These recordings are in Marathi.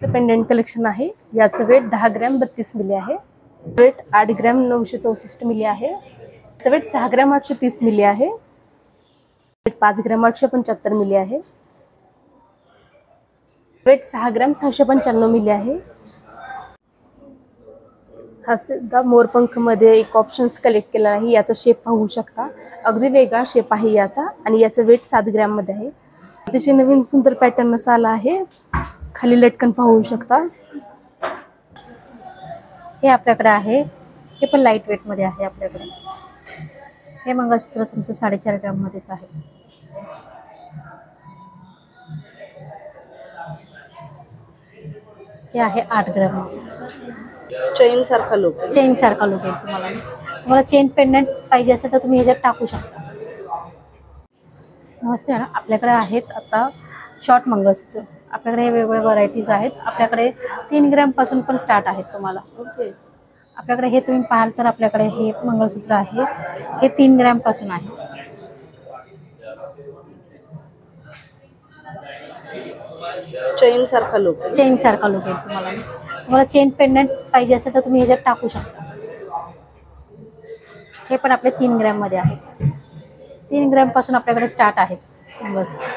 पेंडेंट कलेक्शन आहे। याचं वेट 10 ग्रॅम 32 मिली आहे। वेट 8 ग्रॅम 964 मिली आहे। याचं वेट 6 ग्रॅम 830 मिली आहे। वेट 5 ग्रॅम 875 मिली आहे। वेट 6 ग्रॅम 695 मिली आहे। हा सुद्धा मोरपंख मध्ये एक ऑप्शन्स कलेक्ट केला आहे। याचा शेप पाहू शकता, अगदी वेगळा शेप आहे याचा आणि याचं वेट 7 ग्रॅम मध्ये आहे। अतिशय नवीन सुंदर पॅटर्न असा आला आहे। खाली लटकन पाहू शकता। हे आपल्याकडे आहे, हे पण लाईट वेट मध्ये आहे आपल्याकडे। हे मंगळसूत्र तुमचं 4.5 ग्रॅम मध्येच आहे। हे आहे 8 ग्रॅम मध्ये। चेन सारखा लुक येईल तुम्हाला चेन पेंडंट पाहिजे असेल तर तुम्ही ह्याच्यात टाकू शकता। नमस्ते मॅडम, आपल्याकडे आहेत आता शॉर्ट मंगळसूत्र। आपल्याकडे हे वेगवेगळ्या व्हरायटीज आहेत। आपल्याकडे 3 ग्रॅम पासून पण स्टार्ट आहेत तुम्हाला। ओके, आपल्याकडे हे तुम्ही पाहाल तर आपल्याकडे हे मंगळसूत्र आहे, हे 3 ग्रॅम पासून आहे। चेन सारखा लुक येईल तुम्हाला चेन पेंडंट पाहिजे असेल तर तुम्ही ह्याच्यात टाकू शकता। हे पण आपले 3 ग्रॅम मध्ये आहे। 3 ग्रॅम पासून आपल्याकडे स्टार्ट आहे मंगळसूत्र।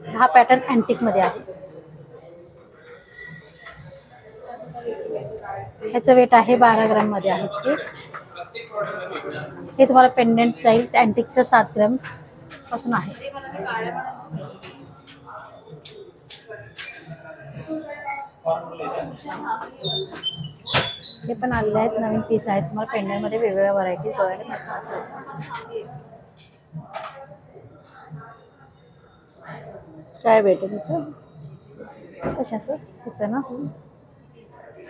हा पॅटर्न अँटिक मध्ये आहे। ह्याचं वेट आहे 12 ग्रॅम मध्ये आहे। हे तुम्हाला पेंडंट जाईल अँटिकचं 7 ग्रॅम पासून आहे। हे पण आलेले आहेत, नवीन पीस आहेत। तुम्हाला पेंडंट मध्ये वेगवेगळ्या व्हरायटीज बघायला मिळतात। काय वेट आहे त्याचं? कशाचं ह्याचं ना,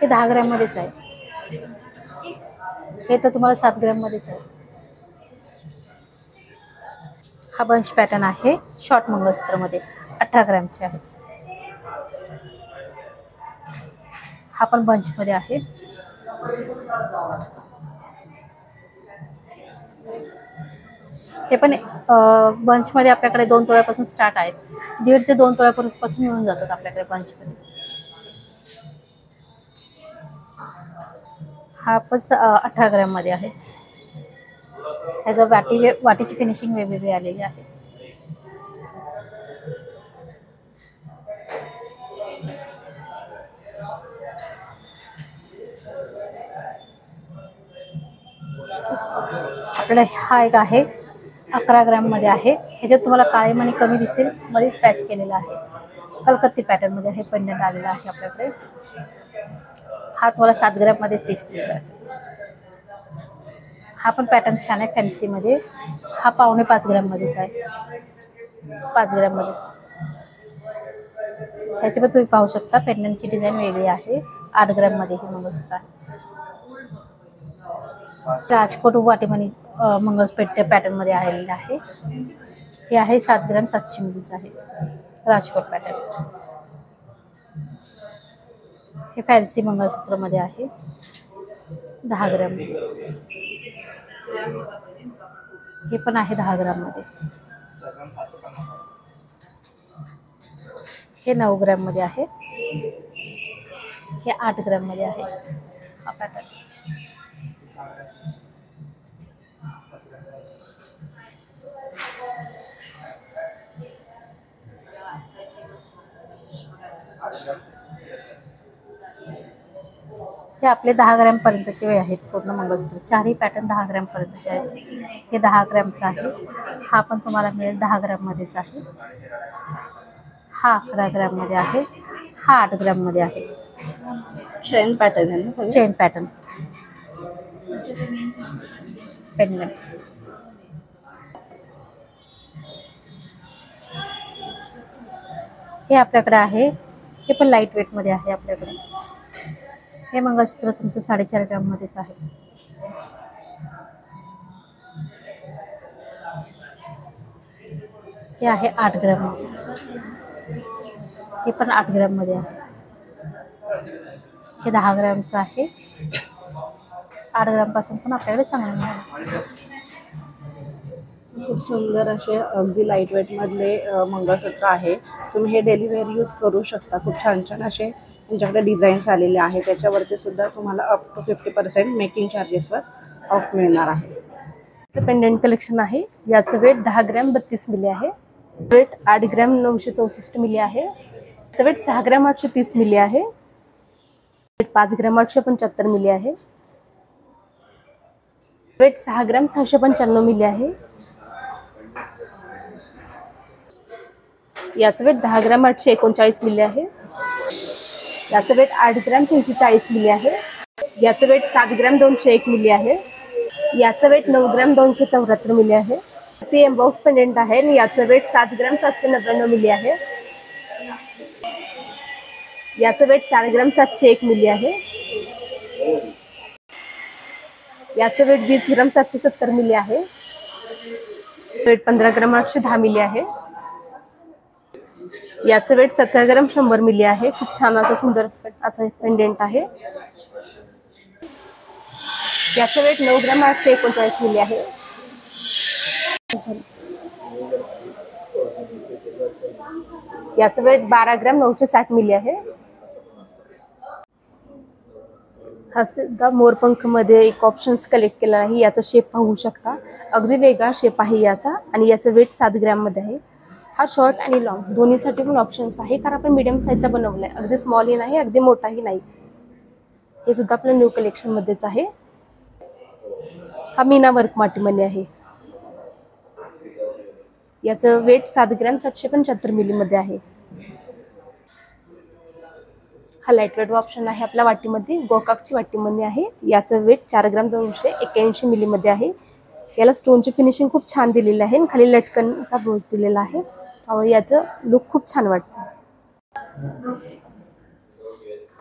हे 10 ग्रॅम मध्येच आहे। हे तर तुम्हाला 7 ग्रॅम मध्येच आहे। हा बंच पॅटर्न आहे शॉर्ट मंगळसूत्र मध्ये, 18 ग्रॅमचे आहे। हा पण बंच मध्ये आहे। हे पण बंच मध्ये आपल्याकडे 2 तोळ्यापासून स्टार्ट आहेत। 1.5 ते 2 तोळ्यापासून मिळून जातात आपल्याकडे बंच मध्ये। हा पण 18 ग्रॅम मध्ये आहे। ह्याचं वाटीची फिनिशिंग वेगवेगळी आलेली आहे। आपल्याला हा एक आहे 11 ग्रॅम मध्ये आहे। ह्याच्यात तुम्हाला काळे मणी कमी दिसतील, मध्येच पॅच केलेला आहे। कलकत्ती पॅटर्न मध्ये हे पेंडंट आलेला आहे आपल्याकडे। हा तुम्हाला 7 ग्रॅम मध्येच पीस मिळेल। हा पण पॅटर्न छान आहे फॅन्सी मध्ये। हा 4.25 ग्रॅम मध्येच आहे, 5 ग्रॅम मध्येच। ह्याची पण तुम्ही पाहू शकता, पेंडंटची डिझाईन वेगळी आहे। 8 ग्रॅम मध्ये हे मंगळसूत्र आहे। राजकोट वाटीमणी मंगळसूत्र पॅटर्न मध्ये आलेलं आहे। हे आहे 7 ग्रॅम 700 मिलीच आहे, राजकोट पॅटर्न। हे फॅन्सी मंगळसूत्र मध्ये आहे, 10 ग्रॅम। हे पण आहे 10 ग्रॅम मध्ये। हे 9 ग्रॅम मध्ये आहे। हे 8 ग्रॅम मध्ये आहे हा पॅटर्न। हे आपले 10 ग्रॅम पर्यंतचे आहेत पूर्ण मंगळसूत्र। चारही पॅटर्न 10 ग्रॅम पर्यंतचे आहेत। हे 10 ग्रॅमचा आहे। हा पण तुम्हाला मिळेल 10 ग्रॅम मध्येच आहे। हा 11 ग्रॅम मध्ये आहे। हा 8 ग्रॅम मध्ये आहे। चेन पॅटर्न आहे ना सगळे? Chain pattern pendant. हे आपल्याकडे आहे, हे पण लाईट वेट मध्ये आहे आपल्याकडे। हे मंगळसूत्र तुमचं 4.5 ग्रॅम मध्येच आहे। हे आहे 8 ग्रॅम मध्ये। हे पण 8 ग्रॅम मध्ये आहे। हे 10 ग्रॅमचं आहे। 8 ग्रॅम पासून पण आपल्याकडे चांगलं मिळेल। खूप सुंदर असे अगदी लाईट वेट मधले मंगळसूत्र आहे. तुम्ही हे डेली वेअर यूज करू शकता. खूप छान छान असे तुमच्याकडे डिझाईन्स आलेले आहेत. त्याच्यावरती सुद्धा तुम्हाला अप टू 50% मेकिंग चार्जेसवर ऑफ मिळणार आहे. पेंडेंट कलेक्शन आहे. याचं वेट 10 ग्रॅम 32 मिली आहे. वेट 8 ग्रॅम 964 मिली आहे. याचं वेट 6 ग्रॅम 830 मिली आहे. वेट 5 ग्रॅम 875 मिली आहे. वेट 6 ग्रॅम 695 मिली आहे. याचं वेट 10 ग्रॅम 839 मिली आहे. याचं वेट 8 ग्रॅम 340 मिली आहे. याचं वेट 7 ग्रॅम 201 मिली आहे. याचं वेट 9 ग्रॅम 274 मिली आहे. ती एम्बॉक्स पेंडेंट आहे आणि याचं वेट 7 ग्रॅम 799 मिली आहे. याचं वेट 4 ग्रॅम 701 मिली आहे. याचं वेट 20 ग्रॅम 770 मिली आहे. वेट 15 ग्रॅम 810 मिली आहे. याचं वेट 17 ग्रॅम 100 मिली आहे. खूप छान असं सुंदर असं पेंडेंट आहे. याचं वेट 9 ग्रॅम 839 मिली आहे. याचं वेट 12 ग्रॅम 960 मिली आहे. हा सुद्धा मोरपंख मध्ये एक ऑप्शन्स कलेक्ट केला आहे. याचा शेप पाहू शकता. अगदी वेगळा शेप आहे याचा आणि याचं वेट 7 ग्रॅम मध्ये आहे. हा शॉर्ट आणि लॉंग दोन्हीसाठी पण ऑप्शन्स आहे. कारण आपण मीडियम साईजचा बनवलाय. अगदी स्मॉलही नाही अगदी मोठाही नाही. हे सुद्धा आपल्या न्यू कलेक्शन मध्येच आहे. हा मीना वर्क माटीमध्ये आहे. याचं वेट 7 ग्रॅम 775 मिली मध्ये आहे. हा लाईट वेट ऑप्शन आहे आपल्या वाटीमध्ये. गोकाकची वाटीमध्ये आहे. याचं वेट 4 ग्रॅम 281 मिली मध्ये आहे. याला स्टोनची फिनिशिंग खूप छान दिलेली आहे. खाली लटकनचा ब्रोच दिलेला आहे. त्यामुळे याचं लुक खूप छान वाटतं.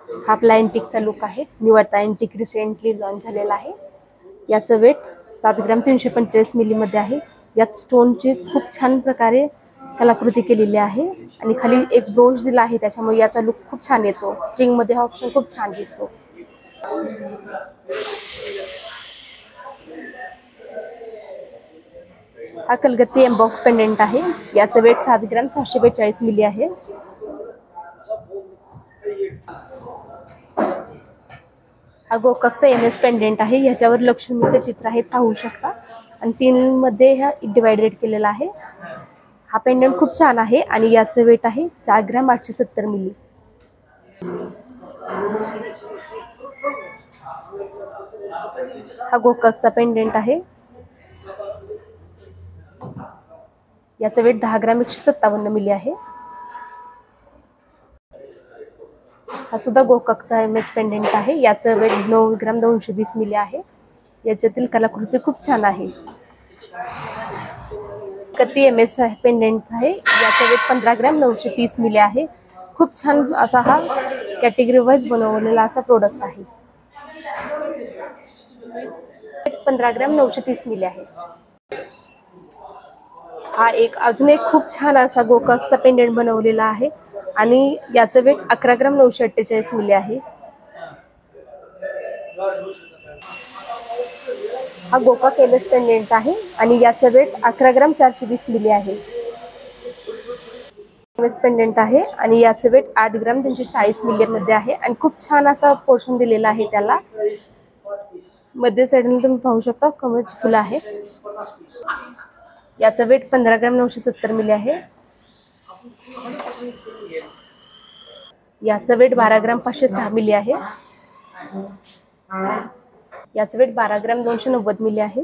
हा आपला अँटिकचा लुक आहे. न्यू आता अँटिक रिसेंटली लॉन्च झालेला आहे. याचं वेट 7 ग्रॅम 345 मिली मध्ये आहे. यात स्टोनची खूप छान प्रकारे कलाकृती केलेली आहे आणि खाली एक ब्रोच दिला आहे. त्याच्यामुळे याचा लुक खूप छान येतो. स्ट्रिंग मध्ये हा ऑप्शन खूप छान दिसतो. हा कलगत्ती एम्बॉक्स पेंडेंट आहे. याचं वेट 7 ग्रॅम 642 मिली आहे. हा गोकाकचा MS पेंडेंट आहे. याच्यावर लक्ष्मीचे चित्र आहेत पाहू शकता आणि 3 मध्ये हा डिवायडेड केलेला आहे. हा पेंडेंट खूप छान आहे आणि याचं वेट आहे 4 ग्रॅम 870 मिली. हा गोकाकचा पेंडेंट आहे. याचं वेट 10 ग्रॅम 157 मिली आहे. हा सुद्धा गोकाकचा MS पेंडेंट आहे. याचं वेट 9 ग्रॅम 220 मिली आहे. याच्यातील कलाकृती खूप छान आहे. कत्ती MS पेंडेंट आहे. याचं वेट 15 ग्रॅम 930 मिली आहे. खूप छान असा हा कॅटेगरी वाईज बनवलेला असा प्रोडक्ट आहे. 15 ग्रॅम 930 मिली आहे. हा एक अजून एक खूप छान असा गोकाकचा पेंडेंट बनवलेला आहे आणि याचं वेट 11 ग्रॅम 948 मिली आहे. हा गोकाक MS पेंडेंट आहे आणि याचं वेट 11 ग्रॅम 420 मिली आहे. MS पेंडेंट आहे आणि याचं वेट 8 ग्रॅम 340 मिली मध्ये आहे आणि खूप छान असा पोर्शन दिलेला आहे त्याला. मध्ये साईडने तुम्ही पाहू शकता कमळची फुलं आहेत. याचं वेट 15 ग्रॅम 970 मिली आहे. याचं वेट 12 ग्रॅम 506 मिली आहे. याचं वेट 12 ग्रॅम 290 मिली आहे.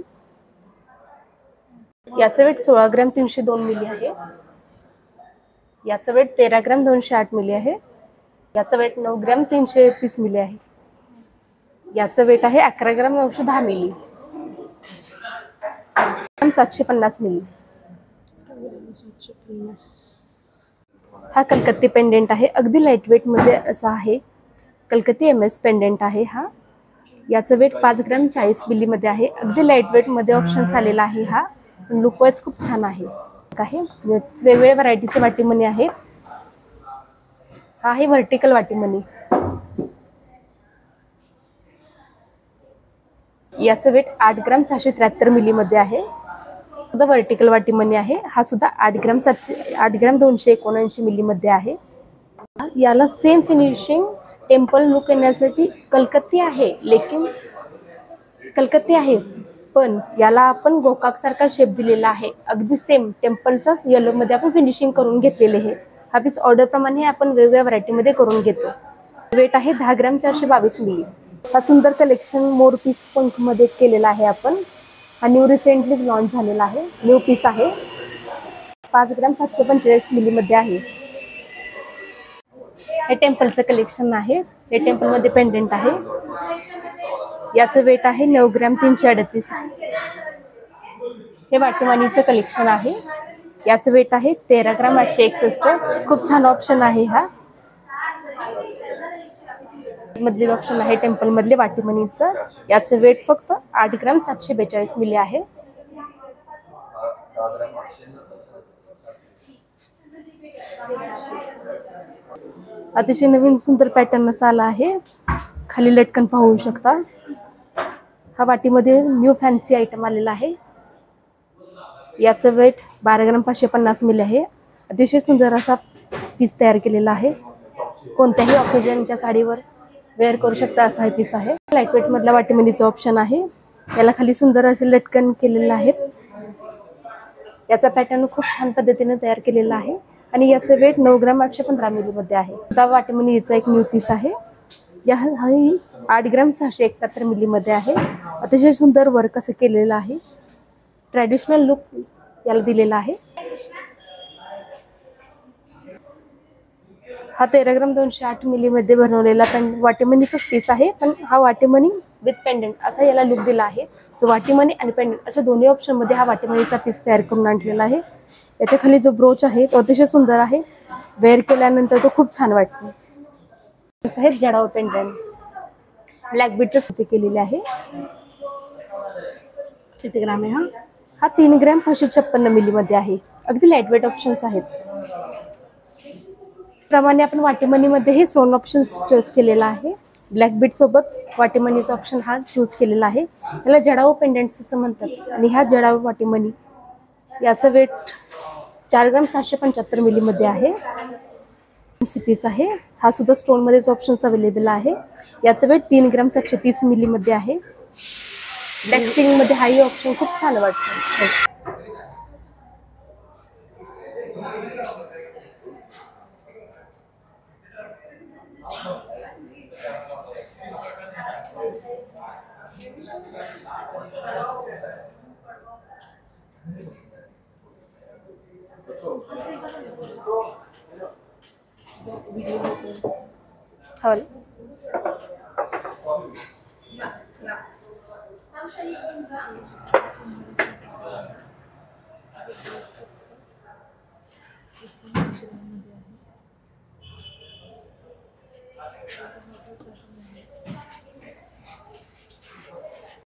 याचं वेट 16 ग्रॅम 302 मिली आहे. याचं वेट 13 ग्रॅम 208 मिली आहे. याचं वेट 9 ग्रॅम 331 मिली आहे. याचं वेट आहे 11 ग्रॅम 910 मिली. 750 मिली. हा कलकत्ती पेंडेंट आहे. अगदी लाईट वेट मध्ये असा आहे. कलकत्ती MS पेंडेंट आहे हा. याचं वेट 5 ग्रॅम 40 मिली मध्ये आहे. अगदी लाईट वेट मध्ये ऑप्शन आलेला आहे हा. लुक वाईज खूप छान आहे. वेगवेगळ्या व्हरायटीचे वाटीमणी आहेत. हा आहे व्हर्टिकल वाटीमणी. याचं वेट 8 ग्रॅम 673 मिली मध्ये आहे. सुद्धा वर्टिकल वाटीमणी आहे. हा सुद्धा 8 ग्रॅम 279 मिलीमध्ये आहे. याला सेम फिनिशिंग टेम्पल लुक येण्यासाठी कलकत्ती आहे, पण याला आपण गोकाक सारखा शेप दिलेला आहे. अगदी सेम टेम्पलचाच येलो मध्ये आपण फिनिशिंग करून घेतलेले आहे. हा पीस ऑर्डर प्रमाणे आपण वेगवेगळ्या व्हरायटीमध्ये करून घेतो. वेट आहे 10 ग्रॅम 422 मिली. हा सुंदर कलेक्शन मोर पीस पंख मध्ये केलेला आहे आपण. हा न्यू रिसेंटलीच लॉन्च झालेला आहे. न्यू पीस आहे. 5 ग्रॅम 745 मिली मध्ये आहे. हे टेम्पलचं कलेक्शन आहे. हे टेम्पल मध्ये पेंडेंट आहे. याचं वेट आहे 9 ग्रॅम 338. हे वाटीमणीचं कलेक्शन आहे. याचं वेट आहे 13 ग्रॅम 861. खूप छान ऑप्शन आहे हा. मधले ऑप्शन आहे टेम्पल मधले वाटीमणीचं. याचं वेट फक्त 8 ग्रॅम 742 मिली आहे. अतिशय नवीन सुंदर पॅटर्न असा आला आहे. खाली लटकन पाहू शकता. हा वाटीमध्ये न्यू फॅन्सी आयटम आलेला आहे. याचं वेट 12 ग्रॅम 550 मिली आहे. अतिशय सुंदर असा पीस तयार केलेला आहे. कोणत्याही ऑकेजनच्या साडीवर वेअर करू शकता असा हा पीस आहे. लाईटवेट मधला वाटीमणीचा ऑप्शन आहे. याला खाली सुंदर असे लटकन केलेलं आहे. याचा पॅटर्न खूप छान पद्धतीने तयार केलेला आहे आणि याचं वेट 9 ग्रॅम 815 मिली मध्ये आहे. आता वाटीमणीचा एक न्यू पीस आहे. या 8 ग्रॅम 671 मिली मध्ये आहे. अतिशय सुंदर वर्क असं केलेलं आहे. ट्रॅडिशनल लुक याला दिलेला आहे. हा 13 ग्रॅम 208 मिली मध्ये बनवलेला वाटीमणीचाच पीस आहे, पण हा वाटीमणी विथ पेंडंट असा याला लुक दिला आहे. जो वाटीमणी आणि पेंडंट अशा दोन्ही ऑप्शन मध्ये हा वाटीमणीचा पीस तयार करून आणलेला आहे. याच्या खाली जो ब्रोच आहे तो अतिशय सुंदर आहे. वेअर केल्यानंतर तो खूप छान वाटतो. आहे जडाव पेंडंट ब्लॅक बीटच्या साठी केलेले आहे. किती ग्राम आहे हा? हा 3 ग्रॅम 556 मिली मध्ये आहे. अगदी लाईटवेट ऑप्शन्स आहेत. प्रमाणे आपण वाटीमणीमध्ये हे स्टोन ऑप्शन्स चूज केलेला आहे. ब्लॅक बीट सोबत वाटीमणीचा ऑप्शन हा चूज केलेला आहे. याला जडाऊ पेंडंट्स असं म्हणतात आणि ह्या जडाऊ वाटीमणी याचं वेट 4 ग्रॅम 775 मिली मध्ये आहे. पीस आहे. हा सुद्धा स्टोन मध्येच ऑप्शन्स अवेलेबल आहे. याचं वेट 3 ग्रॅम 730 मिली मध्ये आहे. टेक्स्टिंग मध्ये हाही ऑप्शन खूप छान वाटतो. हो.